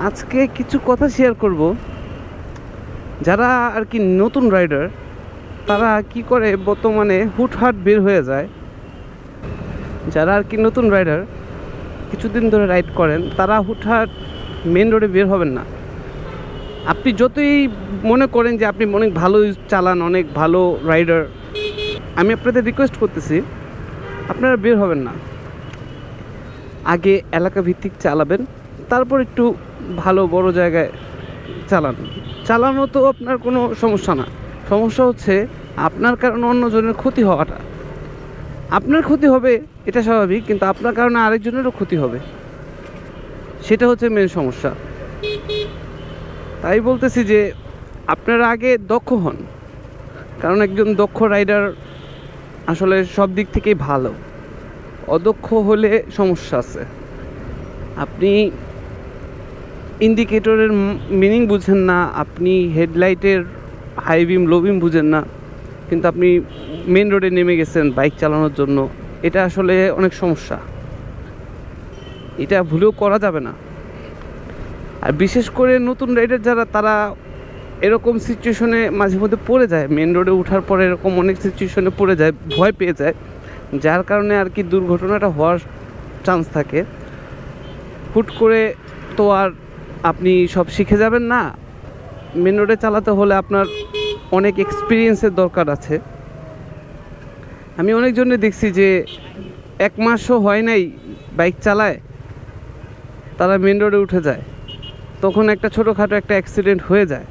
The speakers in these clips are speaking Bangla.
আজকে কিছু কথা শেয়ার করব। যারা আর কি নতুন রাইডার তারা কি করে বর্তমানে হুটহাট বের হয়ে যায়। যারা আর কি নতুন রাইডার কিছুদিন ধরে রাইড করেন তারা হুটহাট মেন রোডে বের হবেন না। আপনি যতই মনে করেন যে আপনি অনেক ভালো চালান, অনেক ভালো রাইডার, আমি আপনাদের রিকোয়েস্ট করতেছি আপনারা বের হবেন না। আগে এলাকা ভিত্তিক চালাবেন, তারপর একটু ভালো বড় জায়গায় চালানো তো আপনার কোনো সমস্যা না। সমস্যা হচ্ছে আপনার কারণে অন্যজনের ক্ষতি হওয়াটা। আপনার ক্ষতি হবে এটা স্বাভাবিক, কিন্তু আপনার কারণে আরেকজনেরও ক্ষতি হবে, সেটা হচ্ছে মেন সমস্যা। তাই বলতেছি যে আপনারা আগে দক্ষ হন, কারণ একজন দক্ষ রাইডার আসলে সব দিক থেকেই ভালো। অদক্ষ হলে সমস্যা আছে। আপনি ইন্ডিকেটরের মিনিং বুঝেন না, আপনি হেডলাইটের হাই বিম লো বিম বুঝেন না, কিন্তু আপনি মেন রোডে নেমে গেছেন বাইক চালানোর জন্য। এটা আসলে অনেক সমস্যা, এটা ভুলেও করা যাবে না। আর বিশেষ করে নতুন রাইডার যারা, তারা এরকম সিচুয়েশনে মাঝে মধ্যে পড়ে যায়। মেন রোডে ওঠার পরে এরকম অনেক সিচুয়েশনে পড়ে যায়, ভয় পেয়ে যায়, যার কারণে আর কি দুর্ঘটনাটা হওয়ার চান্স থাকে। হুট করে তো আর আপনি সব শিখে যাবেন না। মেন রোডে চালাতে হলে আপনার অনেক এক্সপিরিয়েন্সের দরকার আছে। আমি অনেকজনে দেখছি যে 1 মাসও হয় নাই বাইক চালায়, তারা মেন রোডে উঠে যায়, তখন একটা ছোটোখাটো একটা অ্যাক্সিডেন্ট হয়ে যায়।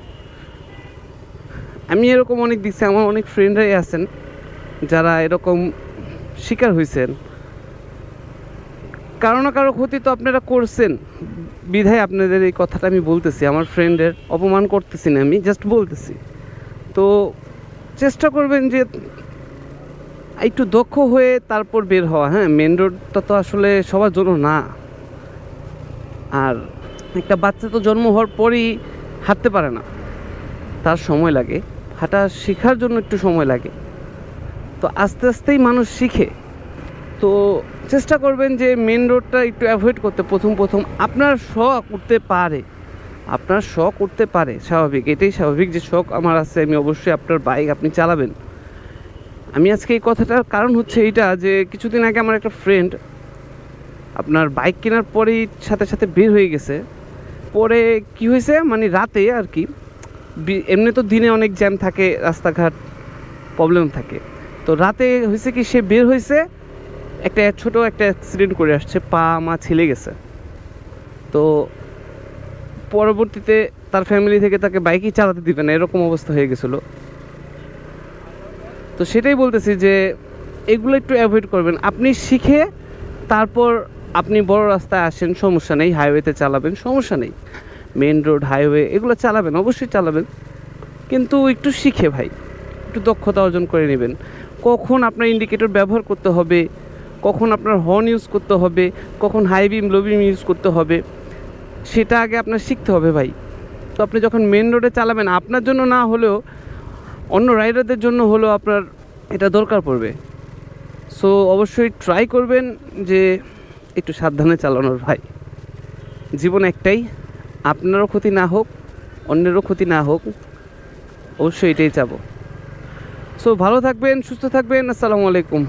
আমি এরকম অনেক দেখছি, আমার অনেক ফ্রেন্ডরাই আছেন যারা এরকম শিকার হয়েছেন। কারো না কারো ক্ষতি তো আপনারা করছেন, বিধায় আপনাদের এই কথাটা আমি বলতেছি। আমার ফ্রেন্ডের অপমান করতেছি না, আমি জাস্ট বলতেছি। তো চেষ্টা করবেন যে একটু দক্ষ হয়ে তারপর বের হওয়া। হ্যাঁ, মেন রোডটা তো আসলে সবার জন্য না। আর একটা বাচ্চা তো জন্ম হওয়ার পরই হাঁটতে পারে না, তার সময় লাগে। হাঁটা শেখার জন্য একটু সময় লাগে, তো আস্তে আস্তেই মানুষ শিখে। তো চেষ্টা করবেন যে মেন রোডটা একটু অ্যাভয়েড করতে। প্রথম আপনার শখ উঠতে পারে, স্বাভাবিক, এটাই স্বাভাবিক যে শখ আমার আছে, আমি অবশ্যই আপনার বাইক আপনি চালাবেন। আমি আজকে এই কথাটার কারণ হচ্ছে এইটা যে কিছুদিন আগে আমার একটা ফ্রেন্ড আপনার বাইক কেনার পরেই সাথে সাথে বের হয়ে গেছে। পরে কি হয়েছে, মানে রাতে আর কি, এমনি তো দিনে অনেক জ্যাম থাকে, রাস্তাঘাট প্রবলেম থাকে, তো রাতে হয়েছে কি, সে বের হয়েছে, একটা ছোট একটা অ্যাক্সিডেন্ট করে আসছে, পা মা ছিলে গেছে। তো পরবর্তীতে তার ফ্যামিলি থেকে তাকে বাইকই চালাতে দিবে না, এরকম অবস্থা হয়ে গেছিলো। তো সেটাই বলতেছি যে এগুলো একটু অ্যাভয়েড করবেন। আপনি শিখে তারপর আপনি বড় রাস্তায় আসেন, সমস্যা নেই, হাইওয়েতে চালাবেন, সমস্যা নেই। মেন রোড, হাইওয়ে এগুলো চালাবেন, অবশ্যই চালাবেন, কিন্তু একটু শিখে ভাই, একটু দক্ষতা অর্জন করে নেবেন। কখন আপনার ইন্ডিকেটর ব্যবহার করতে হবে, কখন আপনার হর্ন ইউজ করতে হবে, কখন হাই বিম লো বিম ইউজ করতে হবে, সেটা আগে আপনার শিখতে হবে ভাই। তো আপনি যখন মেন রোডে চালাবেন, আপনার জন্য না হলেও অন্য রাইডারদের জন্য হলেও আপনার এটা দরকার পড়বে। সো অবশ্যই ট্রাই করবেন যে একটু সাবধানে চালানোর ভাই। জীবন একটাই, আপনারও ক্ষতি না হোক, অন্যেরও ক্ষতি না হোক, অবশ্যই এটাই চাবো। সো ভালো থাকবেন, সুস্থ থাকবেন। আসসালামু আলাইকুম।